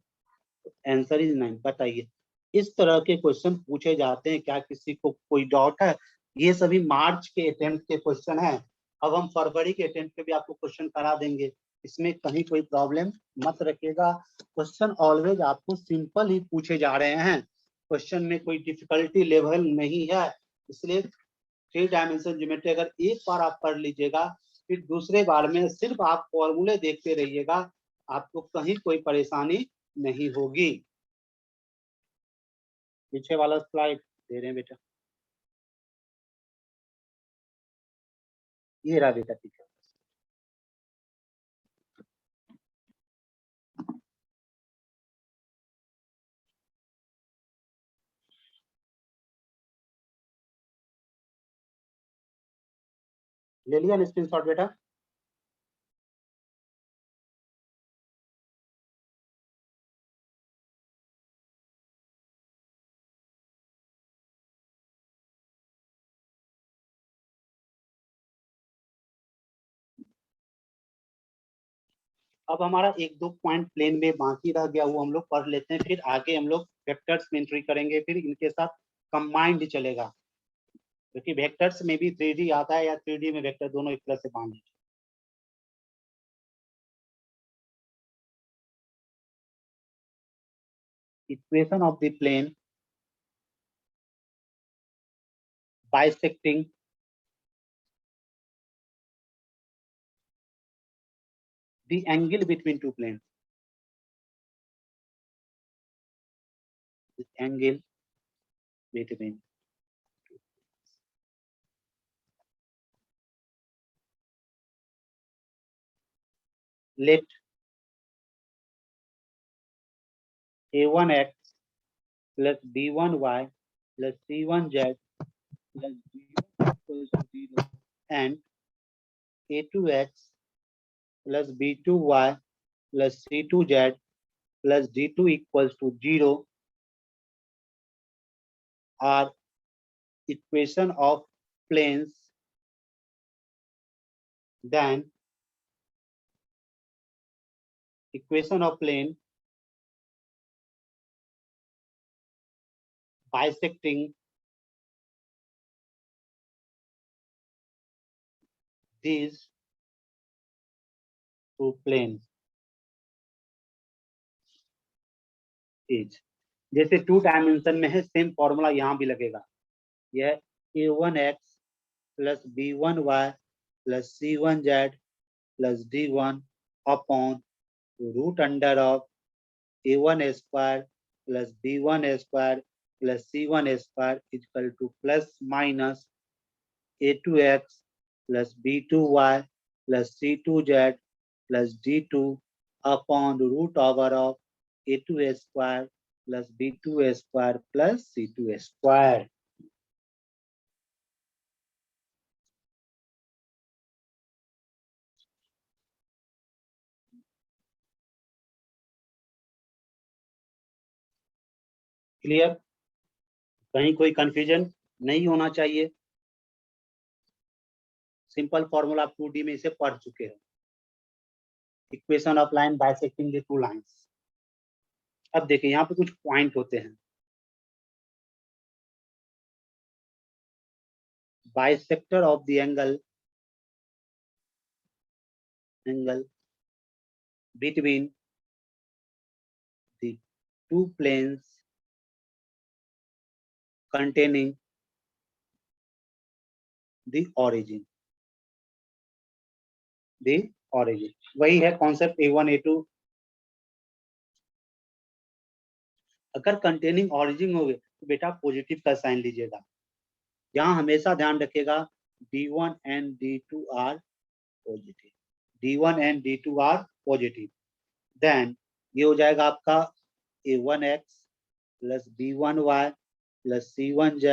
answer is 9। बताइए इस तरह के क्वेश्चन पूछे जाते हैं, क्या किसी को कोई डाउट है? ये सभी मार्च के अटेम्प्ट के क्वेश्चन हैं। अब हम फरवरी के अटेम्प्ट पे भी आपको क्वेश्चन करा देंगे, इसमें कहीं कोई प्रॉब्लम मत रखिएगा। क्वेश्चन ऑलवेज आपको सिंपल ही पूछे जा रहे हैं, क्वेश्चन में कोई डिफिकल्टी लेवल नहीं है। इसलिए 3 डायमेंशन ज्योमेट्री अगर एक बार आप पढ़ लीजिएगा, फिर दूसरे बार में सिर्फ आप फॉर्मूले देखते रहिएगा, आपको कहीं कोई परेशानी नहीं होगी। पीछे वाला स्लाइड दे रहे हैं बेटा, ये रहा बेटा पीछे। ले लिया स्क्रीनशॉट बेटा? अब हमारा एक दो पॉइंट प्लेन में बाकी रह गया, वो हम लोग पढ़ लेते हैं, फिर आगे हम लोग वेक्टर्स में एंट्री करेंगे, फिर इनके साथ कंबाइंड चलेगा, क्योंकि वेक्टर्स में भी 3D आता है या 3D में वेक्टर दोनों एक तरह से बांध लीजिए। Equation of the plane bisecting the angle between two planes। the angle between let a1x plus b1y plus c1z plus b1 equals to 0 and a2x plus b2y plus c2z plus d2 equals to 0 are equation of planes, then equation of plane bisecting these two planes is, जैसे two dimension में है same formula यहाँ भी लगेगा, यह a1x plus b1y plus c1z plus d1 upon root under of a1 square plus b1 square plus c1 square equal to plus minus a2x plus b2y plus c2z plus d2 upon root over of a2 square plus b2 square plus c2 square. Clear? कहीं कोई confusion नहीं होना चाहिए. Simple formula आप 2D में इसे पढ़ चुके हो. Equation of line bisecting the two lines. अब देखिए यहाँ पे कुछ पॉइंट होते हैं. Bisector of the angle between the two planes containing the origin. वही है कॉन्सेप्ट A1 A2. अगर कंटेनिंग ऑरिजिन हो गए तो बेटा पॉजिटिव का साइन लीजिएगा. यहाँ हमेशा ध्यान रखिएगा D1 and D2 are positive. D1 and D2 are positive. Then ये हो जाएगा आपका A1x plus B1y plus C1z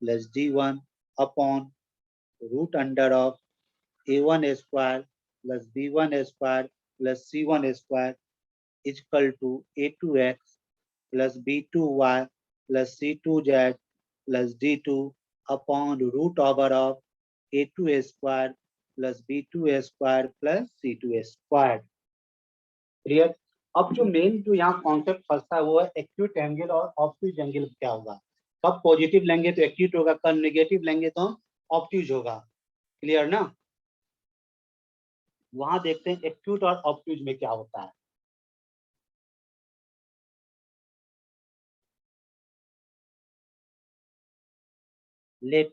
plus D1 upon root under of A1 square plus B1 square plus C1 square equal to A2x plus b2y plus c2z plus d2 upon root over of a2 square plus b2 square plus c2 square. Clear? अब जो main जो यहाँ concept फंसता है वो है acute angle और obtuse angle क्या होगा. कब पॉजिटिव लेंगे तो एक्यूट होगा, कब नेगेटिव लेंगे तो ऑब्ट्यूज होगा. क्लियर ना? वहां देखते हैं एक्यूट और ऑब्ट्यूज में क्या होता है. Let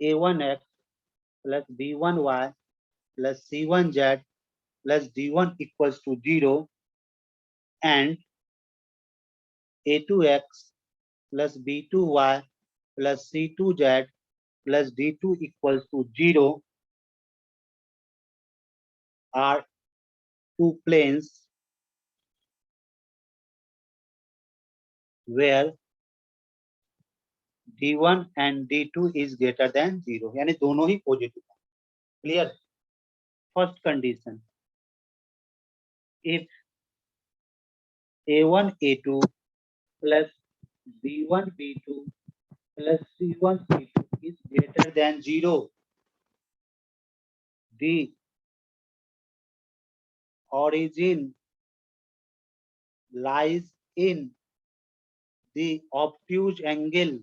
a1x plus b1y plus c1z plus d1 equals to 0 and a2x plus b2y plus c2z plus d2 equals to 0 are two planes where d1 and d2 is greater than 0. यानी दोनों ही positive है. Clear? First condition, if a1 a2 plus b1 b2 plus c1 c2 is greater than 0, the origin lies in the obtuse angle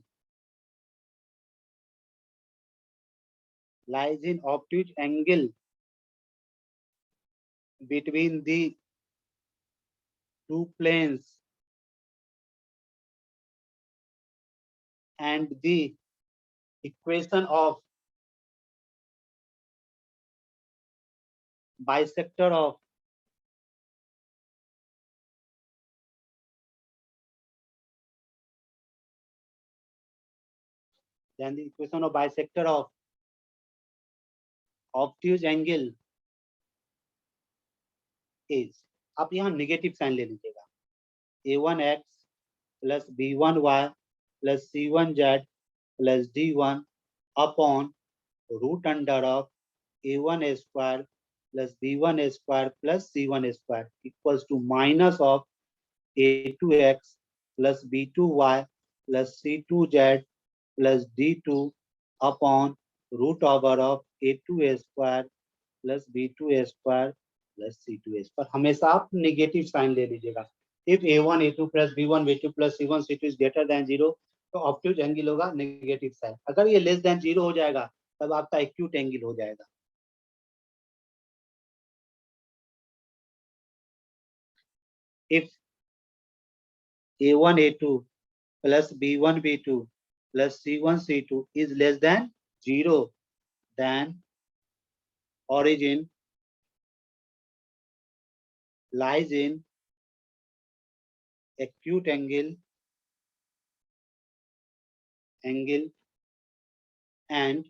between the two planes and the equation of bisector of then the equation of bisector of obtuse angle is, आप यहाँ negative sign ले लीजिएगा, a1x plus b1y plus c1z plus d1 upon root under of a1 square plus b1 square plus c1 square equals to minus of a2x plus b2y plus c2z plus d2 upon root over of a2 square plus b2 square plus c2 square. हमेशा आप negative sign ले लीजिएगा. If a1 a2 plus b1 b2 plus c1 c2 is greater than 0 तो obtuse angle होगा negative sign. अगर ये less than 0 हो जाएगा तब आपका एक्यूट एंगल हो जाएगा. If a1 a2 plus b1 b2 plus c1 c2 is less than 0, then origin lies in acute angle and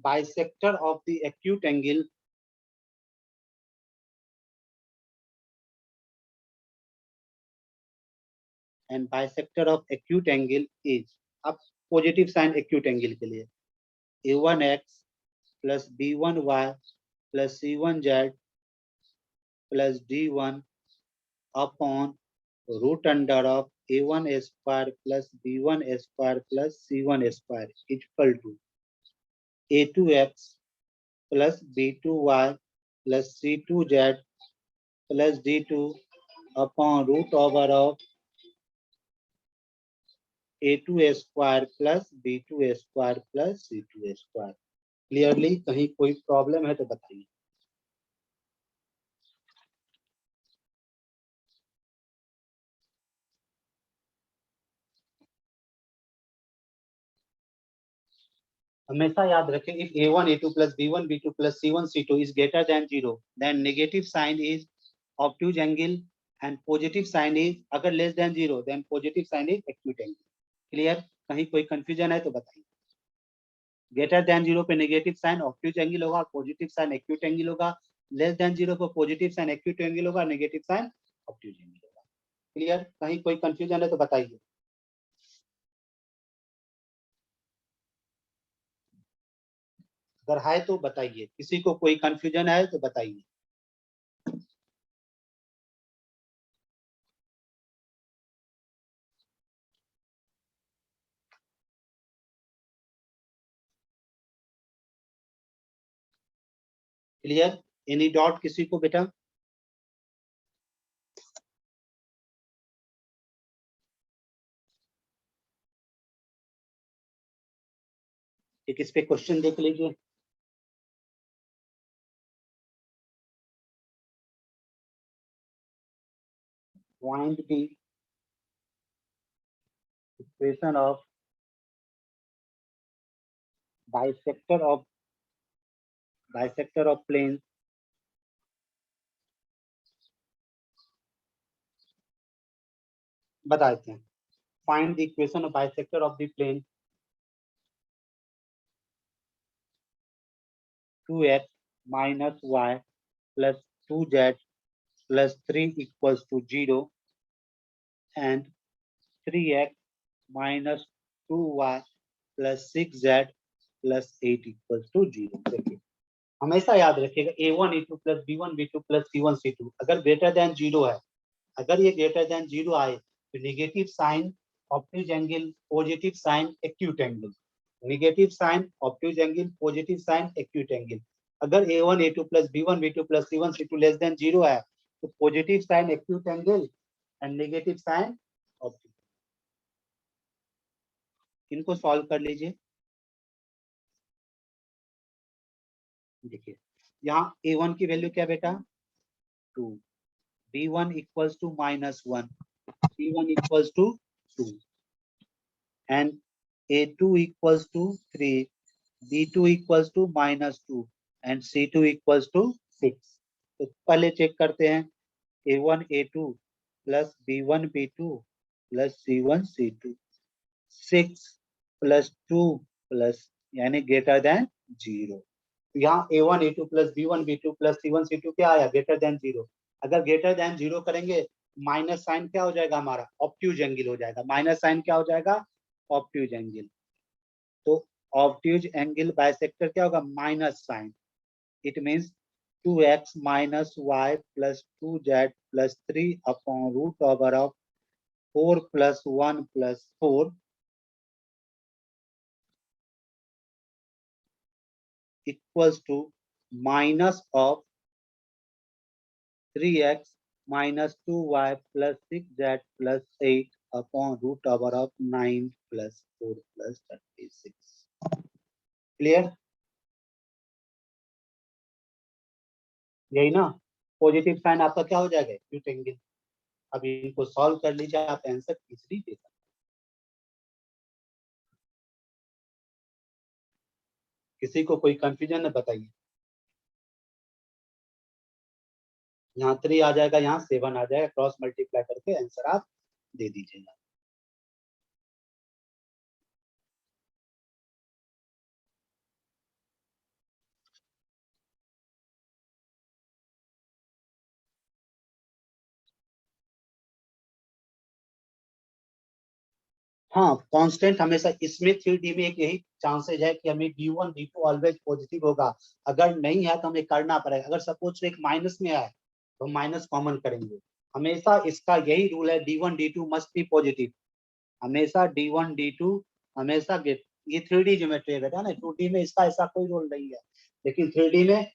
bisector of the acute angle and bisector of acute angle is, अब positive sign acute angle के लिए a1x plus b1y plus c1z plus d1 upon root under of a1 square plus b1 square plus c1 square is equal to a2x plus b2y plus c2z plus d2 upon root over of a2 square plus b2 square plus c2 square. Clearly कहीं कोई problem है तो बताइए. हमेशा याद रखें, if a1 a2 plus b1 b2 plus c1 c2 is greater than 0 then negative sign is obtuse angle and positive sign is, अगर less than 0 then positive sign is acute angle. Clear? कहीं कोई confusion है तो बताइए. Greater than 0 पे negative sign obtuse angle होगा, positive sign acute angle होगा. Less than 0 पे पॉजिटिव साइन एक्यूट एंगल होगा, नेगेटिव साइन ऑब्ट्यूज एंगल होगा. क्लियर? कहीं कोई कंफ्यूजन है तो बताइए. अगर है तो बताइए, किसी को कोई कंफ्यूजन है तो बताइए. क्लियर? एनी डाउट किसी को बेटा? एक इस पे क्वेश्चन देख लीजिए. Find the equation of bisector of plane बता देते हैं. Find the equation of bisector of the plane 2x minus y plus 2z plus 3 equals to 0 and 3x minus 2y plus 6z plus 8 equals to 0. देखिए, हमेशा याद रखिएगा a1 a2 plus b1 b2 plus c1 c2 अगर greater than 0 है, अगर ये greater than 0 आए तो negative sign obtuse angle, positive sign acute angle. Negative sign obtuse angle, positive sign acute angle. अगर a1 a2 plus b1 b2 plus c1 c2 less than 0 है तो positive sign acute angle and negative sign obtuse. इनको solve कर लीजिए. देखिए यहाँ a1 की value क्या बेटा 2, b1 equals to -1, c1 equals to 2 and a2 equals to 3, b2 equals to -2 and c2 equals to 6. तो पहले चेक करते हैं a1 a2 plus b1 b2 plus c1 c2. 6 plus 2 plus यानी ग्रेटर देन 0। यहाँ A1 A2 plus B1 B2 plus C1 C2 क्या आया, greater than 0। अगर greater than 0 करेंगे माइनस साइन क्या हो जाएगा, हमारा ऑब्ट्यूज एंगल हो जाएगा। माइनस साइन क्या हो जाएगा, ऑब्ट्यूज एंगल। तो ऑब्ट्यूज एंगल बाइसेक्टर क्या होगा, minus sign. It means 2x minus y plus 2z plus 3 upon root over of 4 plus 1 plus 4 equals to minus of 3x minus 2y plus 6z plus 8 upon root over of 9 plus 4 plus 36। Clear, यही ना। Positive sign आपका क्या हो जाएगा, acute angle. अब इनको solve कर लीजिए, आप आंसर इजीली दे सकते। किसी को कोई कंफ्यूजन है बताइए। यहाँ 3 आ जाएगा, यहाँ 7 आ जाएगा, क्रॉस मल्टीप्लाई करके आंसर आप दे दीजिएगा। हाँ, कांस्टेंट हमेशा इसमें 3D में एक यही चांसेज है कि हमें D1 D2 ऑलवेज पॉजिटिव होगा। अगर नहीं है तो हमें करना पड़ेगा। अगर सपोज एक माइनस में है तो माइनस कॉमन करेंगे। हमेशा इसका यही रूल है, D1 D2 must be positive. हमेशा D1 D2 हमेशा गेट। ये 3D ज्योमेट्री है बेटा ना, 2D में इसका ऐसा कोई रोल नहीं है, लेकिन 3D में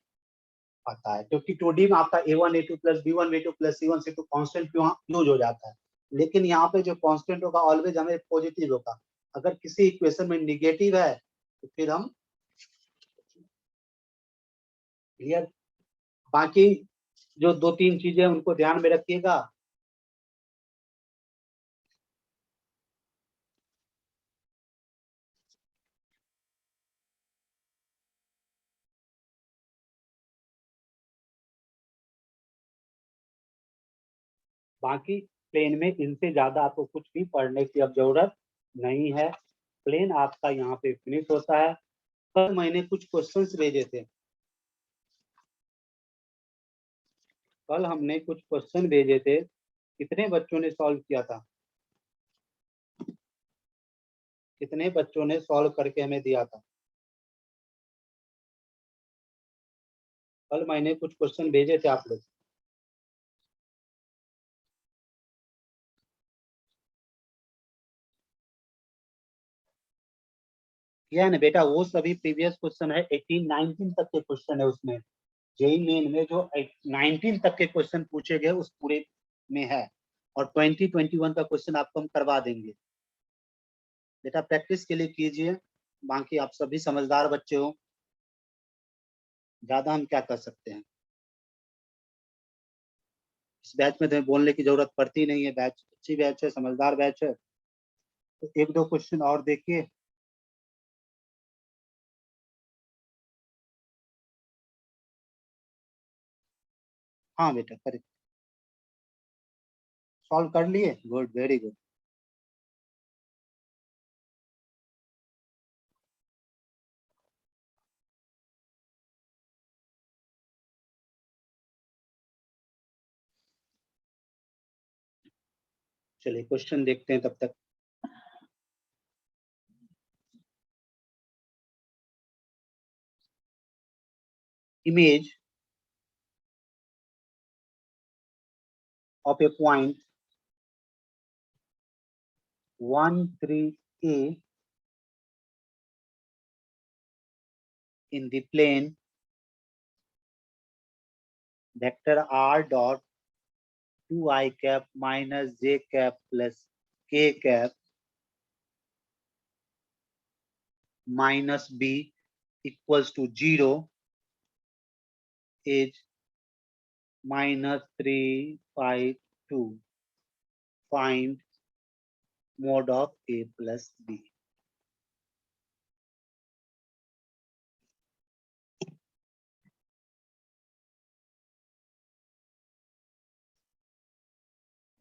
आता है। क्योंकि 2D में आपका A1 A2 plus B1 B2 plus C1 C2 constant use हो जाता है। लेकिन यहाँ पे जो कांस्टेंट होगा ऑलवेज हमें पॉजिटिव होगा। अगर किसी इक्वेशन में निगेटिव है तो फिर हम क्लियर। बाकी जो 2-3 चीजें उनको ध्यान में रखिएगा। बाकी प्लेन में इनसे ज्यादा आपको कुछ भी पढ़ने की अब जरूरत नहीं है। प्लेन आपका यहाँ पे फिनिश होता है। कल मैंने कुछ क्वेश्चंस भेजे थे, कल हमने कुछ क्वेश्चन भेजे थे, कितने बच्चों ने सॉल्व किया था, कितने बच्चों ने सॉल्व करके हमें दिया था। कल मैंने कुछ क्वेश्चन भेजे थे आप लोग, किया है ना बेटा। वो सभी प्रीवियस क्वेश्चन है, 18-19 तक के क्वेश्चन है उसमें। जेई मेन में जो 19 तक के क्वेश्चन पूछे गए उस पूरे में है। और 2021 का क्वेश्चन आपको हम करवा देंगे। बेटा प्रैक्टिस के लिए कीजिए। बाकी आप सभी समझदार बच्चे हो, ज्यादा हम क्या कर सकते हैं। इस बैच में तुम्हें बोलने की जरूरत पड़ती नहीं है, बैच अच्छी बैच है, समझदार बैच है। तो 1-2 क्वेश्चन और देखिए। हाँ बेटा करेक्ट, सॉल्व कर लिए, गुड वेरी गुड। चलिए क्वेश्चन देखते हैं तब तक। Image of A point 13A in the plane vector r dot 2I cap minus j cap plus k cap minus b equals to 0 is -352. Find mode of a plus b.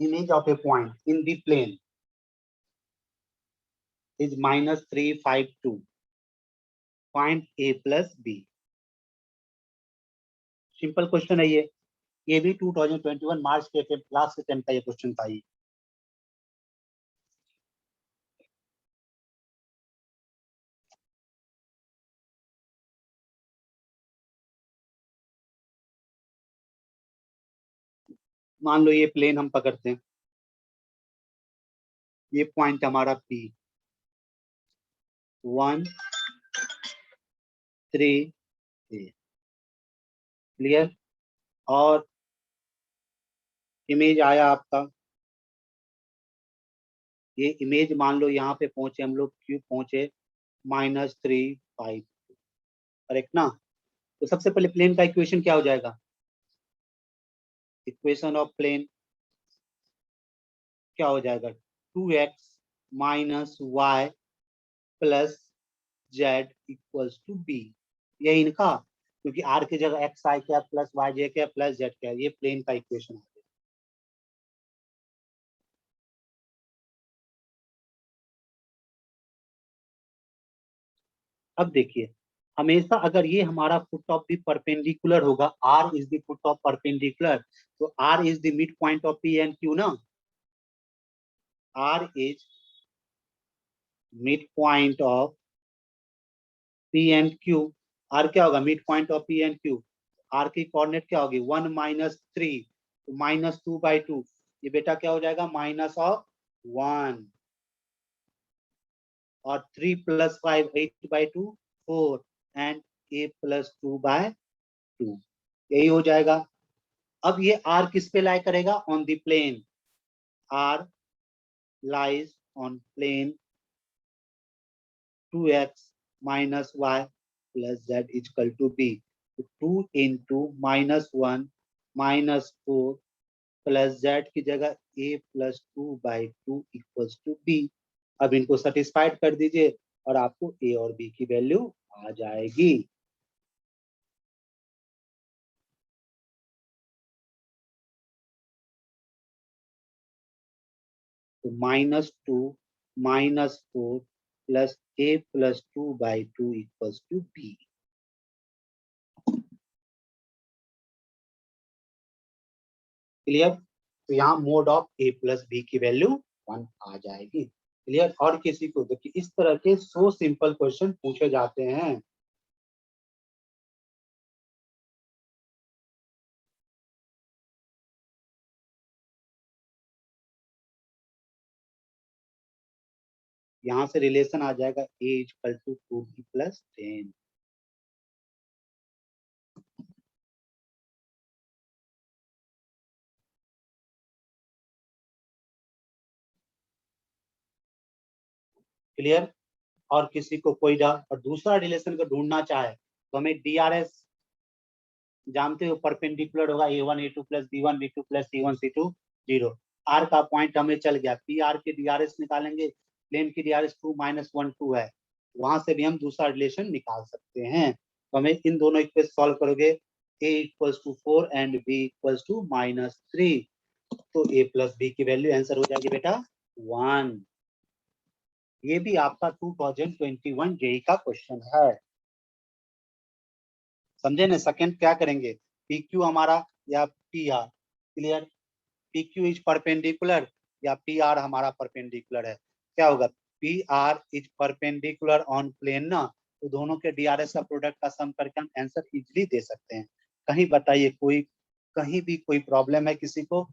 Image of a point in the plane is -352. Find a plus b. Simple question है ये भी 2021 मार्च के class के 10 का ये question था ये। मान लो ये प्लेन हम पकड़ते हैं, ये पॉइंट हमारा P 1 3 क्लियर। और इमेज आया आपका, ये इमेज मान लो यहाँ पे पहुंचे हम लोग, क्यों पहुंचे -3 5, करेक्ट ना। तो सबसे पहले प्लेन का इक्वेशन क्या हो जाएगा, इक्वेशन ऑफ प्लेन क्या हो जाएगा, 2x minus y plus Z equals to b. ये इनका, क्योंकि आर की जगह एक्स आई क्या प्लस वाई जे क्या प्लस जेड क्या, ये प्लेन का इक्वेशन है। अब देखिए, हमेशा अगर ये हमारा फुट ऑफ द परपेंडिकुलर होगा, R is the foot of perpendicular, तो R is the mid point of P and Q ना, R is mid point of P and Q. R क्या होगा, mid point of P and Q. R की coordinate क्या होगी 1 - 3, तो -2/2, ये बेटा क्या हो जाएगा -1, और 3 + 5 8/2 4, एंड a + 2/2, यही हो जाएगा। अब ये r किस पे लाई करेगा, on the plane, r lies on plane 2x minus y plus z equal to b. 2 × -1 -4 plus Z की जगह a + 2/2 इक्वल्स टू बी। अब इनको सेटिस्फाइड कर दीजिए और आपको a और b की वैल्यू आ जाएगी। तो -2 -4 plus a + 2/2 equals to b। Clear. तो यहाँ मोड ऑफ a + b की वैल्यू 1 आ जाएगी। क्लियर। और किसी को देखिए, इस तरह के 100 सिंपल क्वेश्चन पूछे जाते हैं। यहाँ से रिलेशन आ जाएगा a = 2b + 10। क्लियर। और किसी को कोई और दूसरा रिलेशन को ढूंढना चाहे तो हमें DRS जानते हो, परपेंडिकुलर होगा a1 a2 + b1 b2 + c1 c2 0। r का पॉइंट हमें चल गया, पी आर के DRS निकालेंगे, प्लेन की DRS 2 - 1 2 है, वहां से भी हम दूसरा रिलेशन निकाल सकते हैं। तो हमें इन दोनों इक्वेशन सॉल्व करोगे, a = 4 एंड b = -3, तो a + b की वैल्यू आंसर हो जाएगी बेटा 1। ये भी आपका 2021 जेई का क्वेश्चन है, समझे ना। सेकंड क्या करेंगे, पी क्यू हमारा या P R. Clear. P Q is perpendicular या पी आर हमारा परपेंडिकुलर है, क्या होगा, P R is perpendicular on plane ना, तो दोनों के डीआरएस का प्रोडक्ट का सम करके हम आंसर इजीली दे सकते हैं। कहीं बताइए, कोई कहीं भी कोई प्रॉब्लम है किसी को,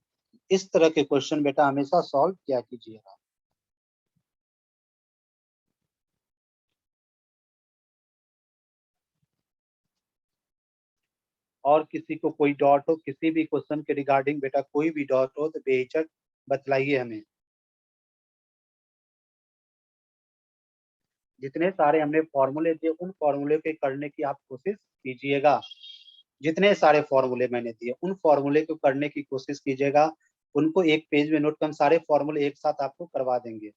इस तरह के क्वेश्चन बेटा हमेशा सॉल्व किया कीजिएगा। और किसी को कोई डाउट हो किसी भी क्वेश्चन के रिगार्डिंग, बेटा कोई भी डाउट हो तो बेहिचक बतलाइए हमें। जितने सारे हमने फॉर्मूले दिए उन फॉर्मूले के करने की आप कोशिश कीजिएगा। जितने सारे फॉर्मूले मैंने दिए उन फॉर्मूले को करने की कोशिश कीजिएगा। उनको एक पेज में नोट कर, हम सारे फॉर्मूले एक साथ आपको करवा देंगे।